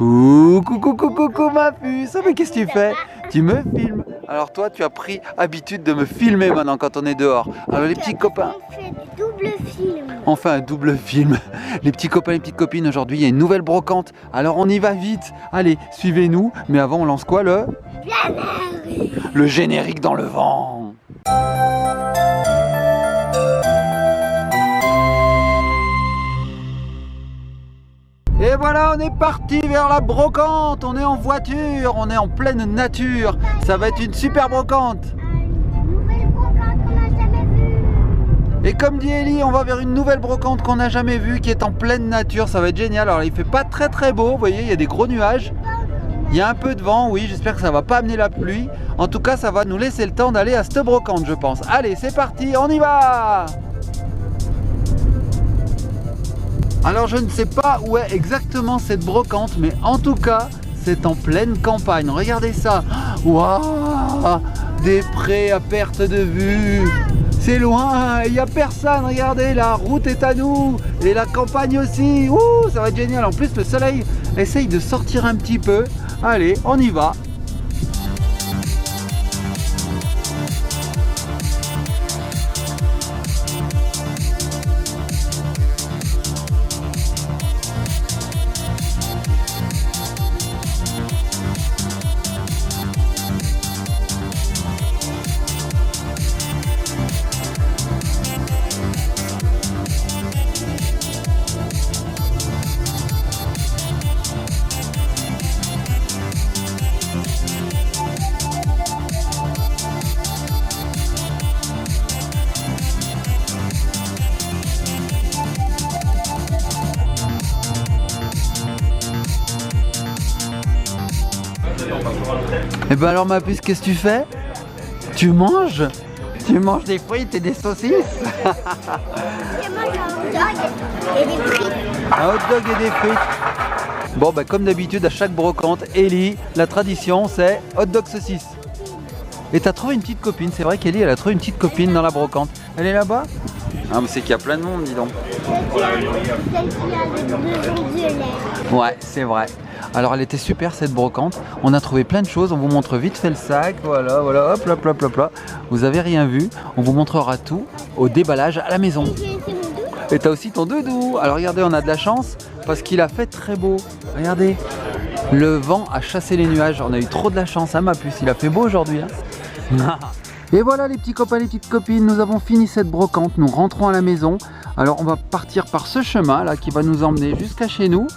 Coucou ma puce. Mais qu'est-ce que tu fais? Tu me filmes. Alors toi tu as pris habitude de me filmer maintenant quand on est dehors. Alors les petits copains, On fait du double film. on fait un double film. Les petits copains, les petites copines, aujourd'hui il y a une nouvelle brocante. Alors on y va vite. Allez, suivez-nous. Mais avant on lance quoi? Le générique dans le vent. Et voilà, on est parti vers la brocante. On est en voiture, on est en pleine nature. Ça va être une super brocante. Une nouvelle brocante qu'on n'a jamais vue. Et comme dit Ellie, on va vers une nouvelle brocante qu'on n'a jamais vue, qui est en pleine nature. Ça va être génial. Alors il fait pas très beau, vous voyez, il y a des gros nuages. Il y a un peu de vent, oui, j'espère que ça va pas amener la pluie. En tout cas, ça va nous laisser le temps d'aller à cette brocante, je pense. Allez, c'est parti, on y va! Alors, je ne sais pas où est exactement cette brocante, mais en tout cas, c'est en pleine campagne. Regardez ça! Waouh! Des prés à perte de vue! C'est loin, il n'y a personne, regardez, la route est à nous, et la campagne aussi. Ouh, ça va être génial. En plus, le soleil essaye de sortir un petit peu. Allez, on y va. Et ben alors ma puce, qu'est-ce que tu fais? Tu manges? Tu manges des frites et des saucisses? Je mange un hot dog et des frites. Un hot dog et des frites. Bon ben comme d'habitude à chaque brocante, Ellie, la tradition c'est hot dog saucisse. Et t'as trouvé une petite copine, c'est vrai qu'Ellie elle a trouvé une petite copine dans la brocante. Elle est là-bas? Ah mais c'est qu'il y a plein de monde, dis donc. Celle qui a les deux ongles de l'air. Ouais, c'est vrai. Alors elle était super cette brocante, on a trouvé plein de choses, on vous montre vite fait le sac, voilà, hop là. Vous avez rien vu, on vous montrera tout au déballage à la maison. C'est mon doudou. Et t'as aussi ton doudou. Alors regardez, on a de la chance parce qu'il a fait très beau. Regardez, le vent a chassé les nuages, on a eu trop de la chance, hein ma puce, il a fait beau aujourd'hui. Hein. Et voilà les petits copains, les petites copines, nous avons fini cette brocante, nous rentrons à la maison. Alors on va partir par ce chemin là qui va nous emmener jusqu'à chez nous.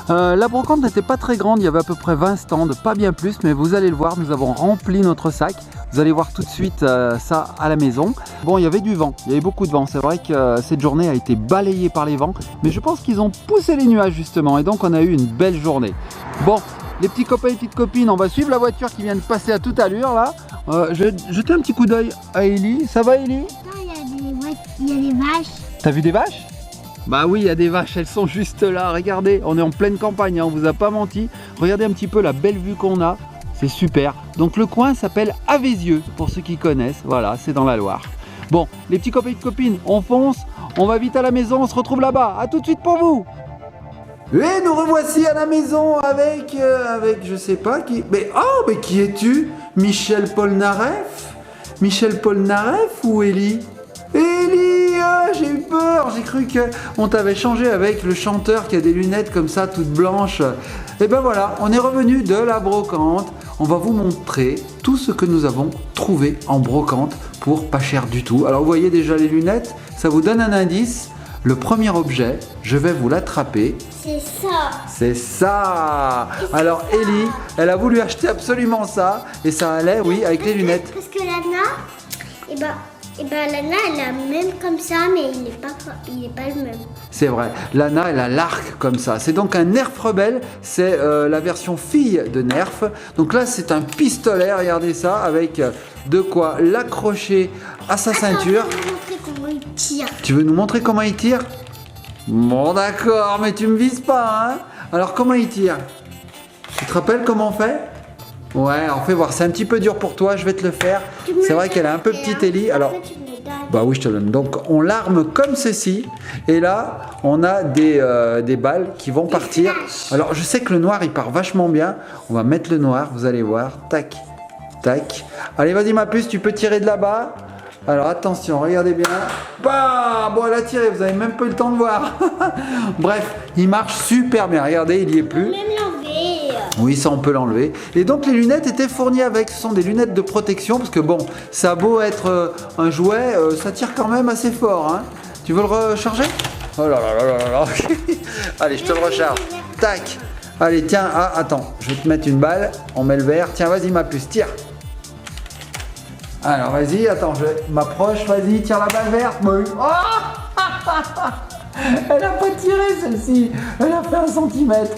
La brocante n'était pas très grande, il y avait à peu près 20 stands, pas bien plus, mais vous allez le voir, nous avons rempli notre sac. Vous allez voir tout de suite ça à la maison. Bon, il y avait du vent, il y avait beaucoup de vent. C'est vrai que cette journée a été balayée par les vents, mais je pense qu'ils ont poussé les nuages justement, et donc on a eu une belle journée. Bon, les petits copains et petites copines, on va suivre la voiture qui vient de passer à toute allure là. Je vais jeter un petit coup d'œil à Ellie. Ça va Ellie? Il y a des vaches. T'as vu des vaches? Bah oui, il y a des vaches, elles sont juste là, regardez, on est en pleine campagne, hein, on vous a pas menti. Regardez un petit peu la belle vue qu'on a, c'est super. Donc le coin s'appelle Avézieux, pour ceux qui connaissent, voilà, c'est dans la Loire. Bon, les petits copains et copines, on fonce, on va vite à la maison, on se retrouve là-bas, à tout de suite pour vous. Et nous revoici à la maison avec je sais pas qui, mais qui es-tu? Michel Polnareff? Michel Polnareff ou Ellie? Ellie, j'ai eu peur, j'ai cru qu'on t'avait changé avec le chanteur qui a des lunettes comme ça, toutes blanches. Et ben voilà, on est revenu de la brocante. On va vous montrer tout ce que nous avons trouvé en brocante pour pas cher du tout. Alors vous voyez déjà les lunettes, ça vous donne un indice. Le premier objet, je vais vous l'attraper. C'est ça. C'est ça. Alors Ellie, elle a voulu acheter absolument ça. Et ça allait, oui, avec les lunettes. Parce que Lana, Lana, elle a même comme ça, mais il n'est pas le même. C'est vrai, Lana elle a l'arc comme ça. C'est donc un Nerf Rebelle, c'est la version fille de Nerf. Donc là c'est un pistolet, regardez ça, avec de quoi l'accrocher à sa ceinture. Je vais vous montrer comment il tire. Tu veux nous montrer comment il tire? Bon d'accord, mais tu me vises pas, hein? Alors comment il tire? Tu te rappelles comment on fait? Ouais, on fait voir, c'est un petit peu dur pour toi, je vais te le faire. C'est vrai qu'elle est un peu petite Ellie. Alors, tu me donnes. Bah oui, je te donne. Donc on l'arme comme ceci. Et là, on a des balles qui vont partir. Alors je sais que le noir, il part vachement bien. On va mettre le noir, vous allez voir. Tac, tac. Allez, vas-y ma puce, tu peux tirer de là-bas. Alors attention, regardez bien. Bah, bon, elle a tiré, vous avez même pas eu le temps de voir. Bref, il marche super bien. Regardez, il y est plus. Même l'enlever. Oui, ça on peut l'enlever. Et donc les lunettes étaient fournies avec. Ce sont des lunettes de protection parce que bon, ça a beau être un jouet, ça tire quand même assez fort. Hein. Tu veux le recharger? Oh là là là là là. Allez, je te le recharge. Tac. Allez, tiens. Ah, attends, je vais te mettre une balle. On met le vert. Tiens, vas-y ma puce, tire. Alors vas-y, attends, je m'approche, vas-y, tire la balle verte. Oh elle a pas tiré celle-ci, elle a fait 1 centimètre.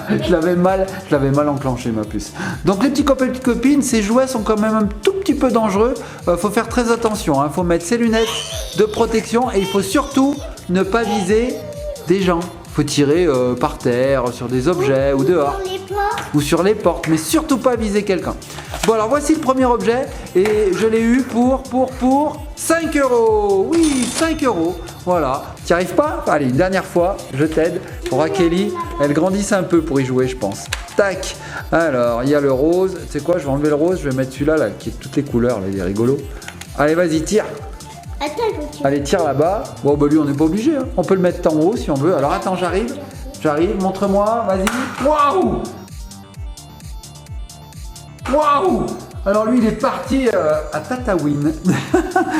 je l'avais mal enclenché ma puce. Donc les petits copains et petites copines, ces jouets sont quand même un tout petit peu dangereux. Faut faire très attention, hein. Faut mettre ses lunettes de protection et il faut surtout ne pas viser des gens. Faut tirer par terre, sur des objets ou dehors. Ou sur les portes, mais surtout pas viser quelqu'un. Bon alors voici le premier objet et je l'ai eu pour 5 €. Oui, 5 €. Voilà. T'y arrives pas? Allez, une dernière fois, je t'aide. Pour Kelly, elle grandisse un peu pour y jouer, je pense. Tac. Alors, il y a le rose. Tu sais quoi, je vais enlever le rose, je vais mettre celui-là là, qui est toutes les couleurs, là, il est rigolo. Allez, vas-y, tire. Allez, tire là-bas. Bon, bah lui, on n'est pas obligé. Hein. On peut le mettre en haut si on veut. Alors, attends, j'arrive. Montre-moi. Vas-y. Waouh! Waouh! Alors, lui, il est parti à Tatawin.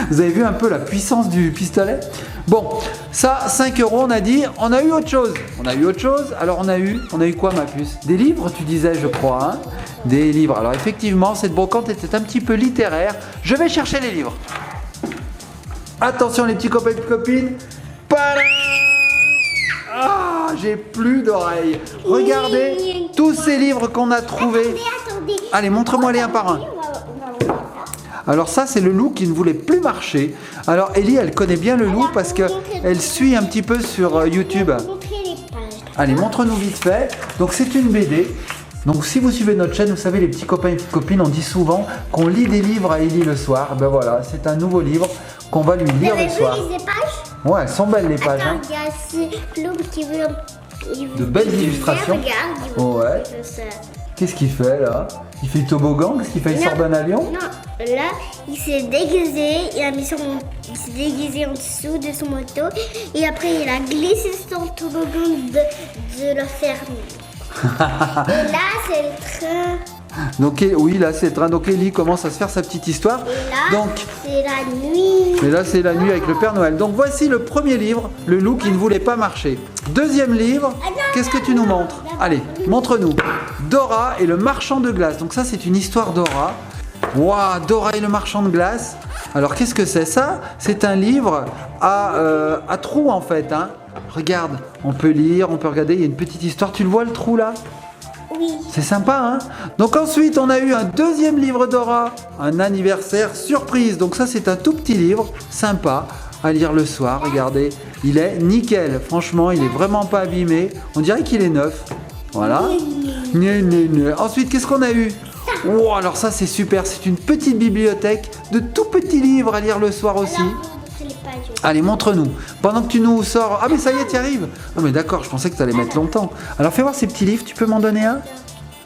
Vous avez vu un peu la puissance du pistolet? Bon, ça, 5 €, on a dit. On a eu autre chose. Alors, on a eu quoi, ma puce? Des livres, tu disais, je crois. Hein, des livres. Alors, effectivement, cette brocante était un petit peu littéraire. Je vais chercher les livres. Attention les petits copains et copines. Ah, j'ai plus d'oreilles. Regardez tous ces livres qu'on a trouvés. Attendez. Allez, montre-moi les un par un. Alors ça, c'est le loup qui ne voulait plus marcher. Alors Ellie, elle connaît bien le loup parce qu'elle suit un petit peu sur YouTube. Allez, montre-nous vite fait. Donc c'est une BD. Donc si vous suivez notre chaîne, vous savez les petits copains et petites copines, on dit souvent qu'on lit des livres à Ellie le soir. Ben voilà, c'est un nouveau livre qu'on va lui lire le soir. Les pages? Ouais, elles sont belles les pages. Attends, il y a ce loup qui veut... De belles illustrations. Regarde, ouais. Qu'est-ce qu'il fait là? Il fait le toboggan? Qu'est-ce qu'il fait? Il sort d'un avion? Non, là, il s'est déguisé, il s'est déguisé en dessous de son moto et après il a glissé son toboggan de la ferme. Et là, c'est le train. Donc oui, là c'est le train. Donc Ellie commence à se faire sa petite histoire. Et là, donc c'est la nuit. Et là c'est la nuit avec le Père Noël. Donc voici le premier livre, le loup qui ne voulait pas marcher. Deuxième livre, qu'est-ce que tu nous montres? Allez, montre-nous. Dora et le marchand de glace. Donc ça c'est une histoire Dora. Waouh, Dora et le marchand de glace. Alors qu'est-ce que c'est ça? C'est un livre à trous en fait. Hein. Regarde, on peut lire, on peut regarder. Il y a une petite histoire. Tu le vois le trou là? Oui. C'est sympa, hein? Donc ensuite, on a eu un deuxième livre Dora, un anniversaire surprise. Donc ça, c'est un tout petit livre, sympa, à lire le soir. Regardez, il est nickel. Franchement, il est vraiment pas abîmé. On dirait qu'il est neuf. Voilà. Ensuite, qu'est-ce qu'on a eu? Oh, alors ça, c'est super. C'est une petite bibliothèque de tout petits livres à lire le soir aussi. Allez, montre-nous. Pendant que tu nous sors... Ah mais ça y est, tu y arrives. Ah mais d'accord, je pensais que tu allais mettre longtemps. Alors fais voir ces petits livres, tu peux m'en donner un?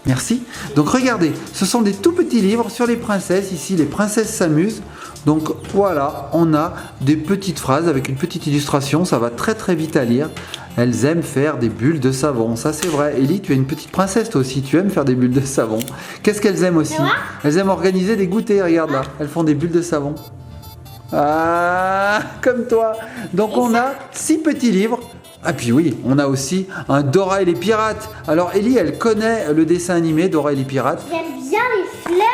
Merci. Donc regardez, ce sont des tout petits livres sur les princesses. Ici, les princesses s'amusent. Donc voilà, on a des petites phrases avec une petite illustration. Ça va très très vite à lire. Elles aiment faire des bulles de savon. Ça c'est vrai. Ellie, tu es une petite princesse toi aussi. Tu aimes faire des bulles de savon. Qu'est-ce qu'elles aiment aussi? Elles aiment organiser des goûters. Regarde là, elles font des bulles de savon. Ah, comme toi. Donc on a 6 petits livres. Ah puis oui, on a aussi un Dora et les pirates. Alors Ellie, elle connaît le dessin animé Dora et les pirates. J'aime bien les fleurs.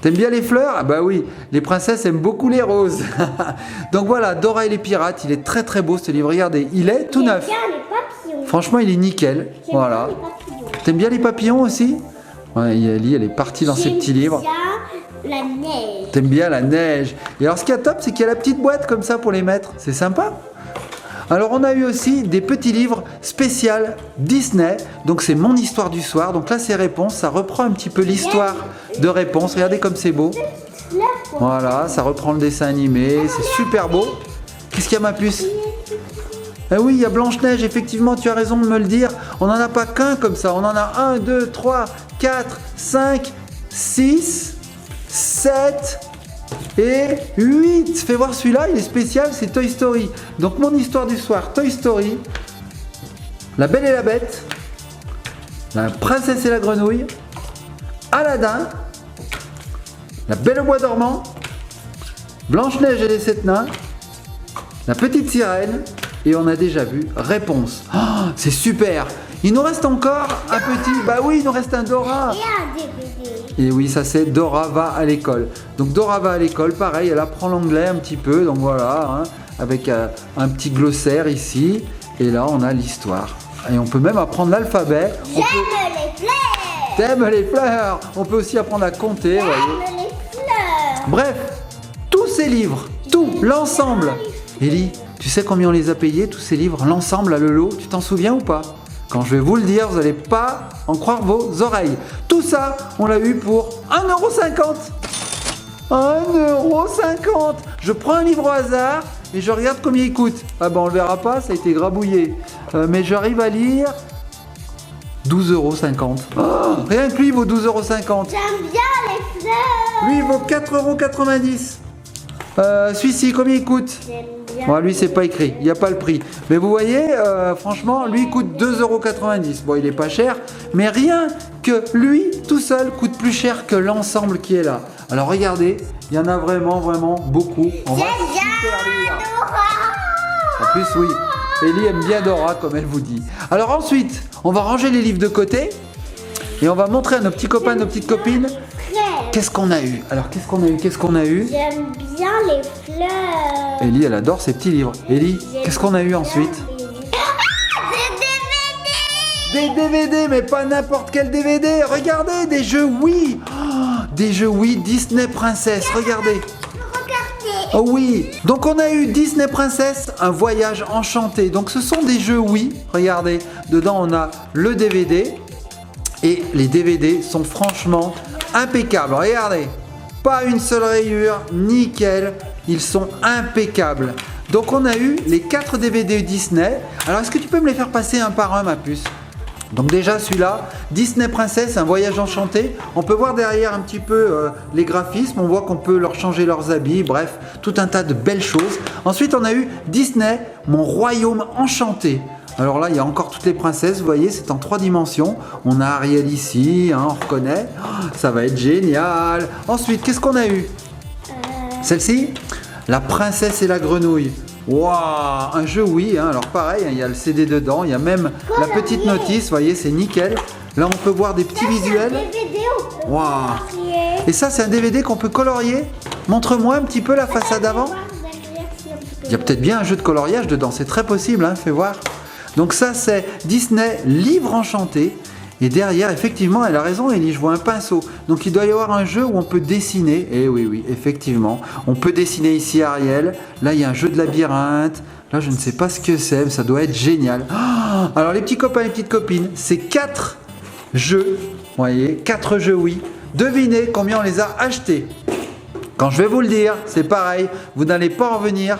T'aimes bien les fleurs? Ah bah oui, les princesses aiment beaucoup les roses. Donc voilà, Dora et les pirates, il est très très beau ce livre. Regardez, il est tout neuf. J'aime bien les papillons. Franchement, il est nickel. Voilà. T'aimes bien les papillons aussi? Ouais, Ellie, elle est partie dans ses petits livres. La neige. T'aimes bien la neige. Et alors ce qui est top, c'est qu'il y a la petite boîte comme ça pour les mettre. C'est sympa. Alors on a eu aussi des petits livres spéciaux Disney. Donc c'est mon histoire du soir. Donc là c'est Réponse. Ça reprend un petit peu l'histoire de Réponse. Regardez comme c'est beau. Voilà, ça reprend le dessin animé, c'est super beau. Qu'est-ce qu'il y a ma puce? Ah oui, il y a Blanche-Neige, effectivement, tu as raison de me le dire. On n'en a pas qu'un comme ça, on en a 1, 2, 3, 4, 5, 6, 7 et 8. Fais voir celui-là, il est spécial, c'est Toy Story. Donc mon histoire du soir, Toy Story, La Belle et la Bête, La Princesse et la Grenouille, Aladdin, La Belle au Bois dormant, Blanche-Neige et les 7 nains, La Petite Sirène, et on a déjà vu Réponse. Oh, c'est super! Il nous reste encore un petit... Bah oui, il nous reste un Dora. Et un DVD. Et oui, ça c'est Dora va à l'école. Donc Dora va à l'école, pareil, elle apprend l'anglais un petit peu. Donc voilà, hein, avec un petit glossaire ici. Et là, on a l'histoire. Et on peut même apprendre l'alphabet. J'aime les fleurs. T'aimes les fleurs? On peut aussi apprendre à compter. Voyez. J'aime les fleurs. Bref, tous ces livres, tout, l'ensemble. Ellie, tu sais combien on les a payés, tous ces livres, l'ensemble à Lelo? Tu t'en souviens ou pas? Quand je vais vous le dire, vous n'allez pas en croire vos oreilles. Tout ça, on l'a eu pour 1,50 €. 1,50 €. Je prends un livre au hasard et je regarde combien il coûte. Ah ben on le verra pas, ça a été grabouillé. Mais j'arrive à lire 12,50 €. Oh, rien que lui vaut 12,50 €. J'aime bien les fleurs. Lui il vaut 4,90 €. Celui-ci, combien il coûte? J'aime bien. Bon, lui, c'est pas écrit, il n'y a pas le prix. Mais vous voyez, franchement, lui, il coûte 2,90 €. Bon, il est pas cher, mais rien que lui, tout seul, coûte plus cher que l'ensemble qui est là. Alors, regardez, il y en a vraiment, vraiment beaucoup. On va J'aime bien super lire. Dora. En plus, oui, Ellie aime bien Dora, comme elle vous dit. Alors ensuite, on va ranger les livres de côté et on va montrer à nos petits copains, nos petites copines, Frère. qu'est-ce qu'on a eu. Alors, qu'est-ce qu'on a eu? Qu'est-ce qu'on a eu? J'aime bien les fleurs. Ellie, elle adore ses petits livres. Ellie, qu'est-ce qu'on a eu ensuite? Des DVD, mais pas n'importe quel DVD. Regardez, des jeux Wii. Oh, des jeux Wii Disney Princess. Regardez. Regardez. Oh oui. Donc on a eu Disney Princess, un voyage enchanté. Donc ce sont des jeux Wii. Regardez. Dedans on a le DVD. Et les DVD sont franchement impeccables. Regardez. Pas une seule rayure. Nickel. Ils sont impeccables. Donc on a eu les 4 DVD Disney. Alors est-ce que tu peux me les faire passer un par un, ma puce? Donc déjà celui-là, Disney Princess, un voyage enchanté. On peut voir derrière un petit peu les graphismes, on voit qu'on peut leur changer leurs habits, bref, tout un tas de belles choses. Ensuite on a eu Disney, mon royaume enchanté. Alors là il y a encore toutes les princesses, vous voyez, c'est en 3 dimensions. On a Ariel ici, hein, on reconnaît. Oh, ça va être génial. Ensuite, qu'est-ce qu'on a eu? Celle-ci, La Princesse et la Grenouille. Waouh, un jeu oui, hein. Alors pareil, hein, il y a le CD dedans, il y a même la petite notice, vous voyez, c'est nickel. Là on peut voir des petits visuels. DVD, on peut Waouh. colorier. Et ça c'est un DVD qu'on peut colorier. Montre-moi un petit peu la façade avant. Il y a peut-être bien un jeu de coloriage dedans, c'est très possible, hein, fais voir. Donc ça c'est Disney Livre Enchanté. Et derrière, effectivement, elle a raison, Ellie, je vois un pinceau. Donc il doit y avoir un jeu où on peut dessiner. Et oui, oui, effectivement. On peut dessiner ici Ariel. Là, il y a un jeu de labyrinthe. Là, je ne sais pas ce que c'est, mais ça doit être génial. Oh, alors, les petits copains et les petites copines, c'est 4 jeux. Vous voyez, 4 jeux, oui. Devinez combien on les a achetés. Quand je vais vous le dire, c'est pareil. Vous n'allez pas en revenir.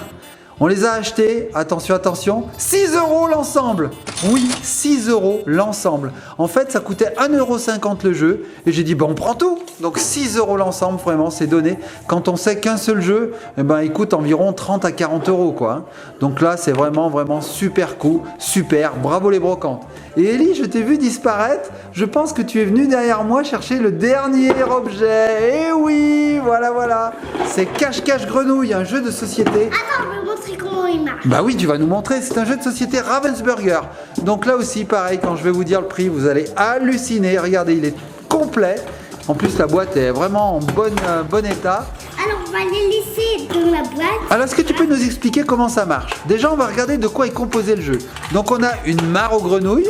On les a achetés, attention, attention, 6 € l'ensemble. Oui, 6 € l'ensemble. En fait, ça coûtait 1,50 € le jeu. Et j'ai dit, bon, on prend tout. Donc 6 € l'ensemble, vraiment, c'est donné. Quand on sait qu'un seul jeu, eh ben, il coûte environ 30 à 40 €, quoi. Donc là, c'est vraiment, vraiment super cool. Super, bravo les brocantes. Et Ellie, je t'ai vu disparaître. Je pense que tu es venu derrière moi chercher le dernier objet. Et oui, voilà, voilà. C'est Cache-Cache Grenouille, un jeu de société. Attends, je vais vous montrer comment il marche. Bah oui, tu vas nous montrer, c'est un jeu de société Ravensburger. Donc là aussi, pareil, quand je vais vous dire le prix, vous allez halluciner. Regardez, il est complet. En plus, la boîte est vraiment en bon état. Alors, on va les laisser dans la boîte. Alors, est-ce que tu peux nous expliquer comment ça marche? Déjà, on va regarder de quoi est composé le jeu. Donc, on a une mare aux grenouilles.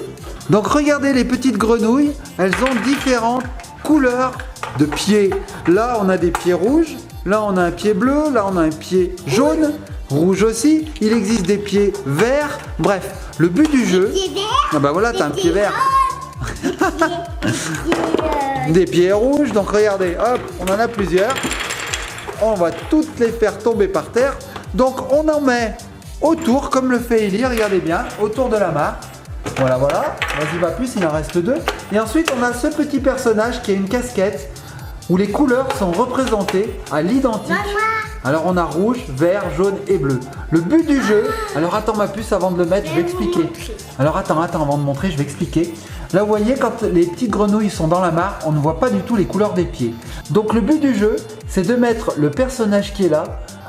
Donc, regardez les petites grenouilles. Elles ont différentes couleurs de pieds. Là, on a des pieds rouges. Là, on a un pied bleu. Là, on a un pied jaune. Rouge aussi. Il existe des pieds verts. Bref, le but du jeu... Pieds verts. Ah bah voilà, t'as un pied vert. Des pieds rouges. Donc, regardez, hop, on en a plusieurs. on va toutes les faire tomber par terre. Donc on en met autour, comme le fait Ellie, regardez bien, autour de la mare. Voilà, voilà. Vas-y, va plus, il en reste 2. Et ensuite, on a ce petit personnage qui a une casquette où les couleurs sont représentées à l'identique. Alors on a rouge, vert, jaune et bleu. Le but du jeu, alors attends ma puce avant de le mettre, je vais expliquer. Alors attends avant de montrer, je vais expliquer. Là vous voyez quand les petites grenouilles sont dans la mare, on ne voit pas du tout les couleurs des pieds. Donc le but du jeu, c'est de mettre le personnage qui est là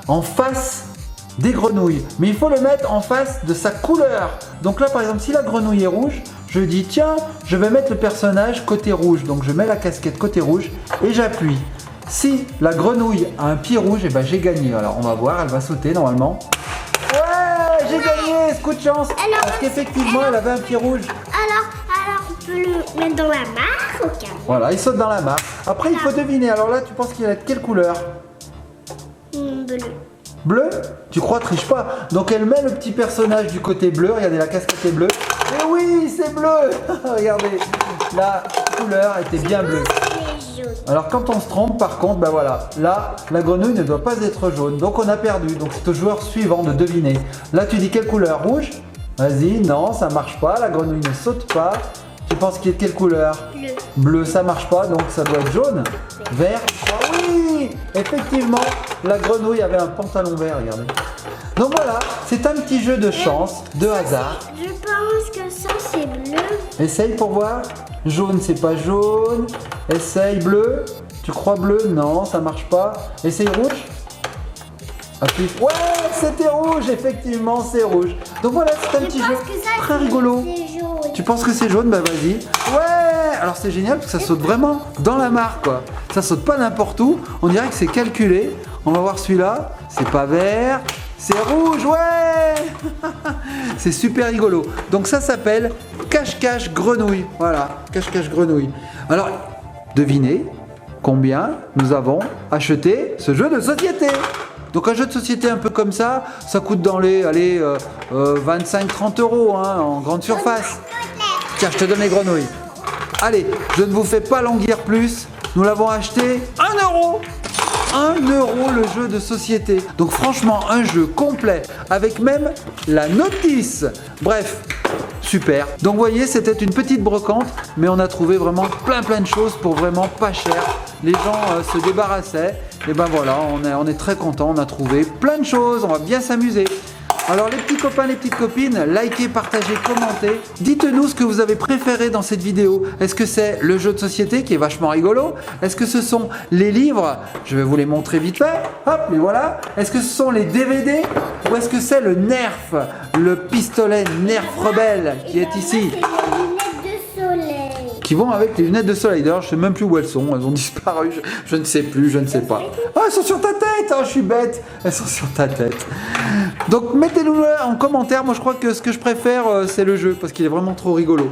en face des grenouilles. Mais il faut le mettre en face de sa couleur. Donc là par exemple si la grenouille est rouge, je dis tiens, je vais mettre le personnage côté rouge. Donc je mets la casquette côté rouge et j'appuie. Si la grenouille a un pied rouge, et ben j'ai gagné. Alors on va voir, elle va sauter normalement. Ouais, j'ai gagné, ce coup de chance. Alors, parce qu'effectivement, elle avait un pied rouge. Alors on peut le mettre dans la mare au cas. Voilà, il saute dans la mare. Après, il faut deviner. Alors là, tu penses qu'il a de quelle couleur? Bleu. Bleu? Tu crois, triche pas. Donc elle met le petit personnage du côté bleu. Regardez, la casquette est bleue. Et oui, c'est bleu. Regardez, la couleur était bien bleue. Alors quand on se trompe par contre, ben voilà, là la grenouille ne doit pas être jaune, donc on a perdu, donc c'est au joueur suivant de deviner. Là tu dis quelle couleur? Rouge? Vas-y, non ça marche pas, la grenouille ne saute pas. Tu penses qu'il est de quelle couleur? Bleu. Bleu ça marche pas, donc ça doit être jaune. Vert? Ah oui, effectivement, la grenouille avait un pantalon vert, regardez. Donc voilà, c'est un petit jeu de chance, de hasard. Je pense que ça c'est bleu. Essaye pour voir. Jaune, c'est pas jaune. Essaye bleu. Tu crois bleu? Non, ça marche pas. Essaye rouge. Appuie. Ouais, c'était rouge, effectivement, c'est rouge. Donc voilà, c'est un petit jeu très rigolo. Tu penses que c'est jaune? Bah vas-y. Ouais, alors c'est génial parce que ça saute vraiment dans la mare, quoi. Ça saute pas n'importe où. On dirait que c'est calculé. On va voir celui-là. C'est pas vert. C'est rouge, ouais. C'est super rigolo. Donc ça s'appelle cache-cache grenouille. Voilà, cache-cache grenouille. Alors, devinez combien nous avons acheté ce jeu de société. Donc un jeu de société un peu comme ça coûte dans les 25-30 euros hein, en grande surface. Tiens, je te donne les grenouilles. Allez, je ne vous fais pas languir plus. Nous l'avons acheté 1 euro. 1 euro le jeu de société. Donc franchement, un jeu complet avec même la notice. Bref, super. Donc vous voyez, c'était une petite brocante, mais on a trouvé vraiment plein de choses pour vraiment pas cher. Les gens se débarrassaient. Et ben voilà, on est très content. On a trouvé plein de choses. On va bien s'amuser. Alors les petits copains, les petites copines, likez, partagez, commentez. Dites-nous ce que vous avez préféré dans cette vidéo. Est-ce que c'est le jeu de société qui est vachement rigolo? Est-ce que ce sont les livres? Je vais vous les montrer vite fait. Hop, les voilà. Est-ce que ce sont les DVD? Ou est-ce que c'est le Nerf, le pistolet Nerf Rebelle qui est ici? Qui vont avec les lunettes de soleil. D'ailleurs, je sais même plus où elles sont. Elles ont disparu. Je ne sais plus, je ne sais pas. Ah, elles sont sur ta tête. Oh, je suis bête. Elles sont sur ta tête. Donc, mettez-nous en commentaire. Moi, je crois que ce que je préfère, c'est le jeu parce qu'il est vraiment trop rigolo.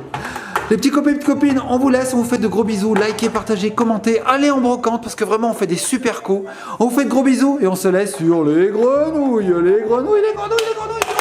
Les petits copains et petites copines, on vous laisse. On vous fait de gros bisous. Likez, partagez, commentez. Allez en brocante parce que vraiment, on fait des super coups. On vous fait de gros bisous et on se laisse sur les grenouilles. Les grenouilles, les grenouilles, les grenouilles.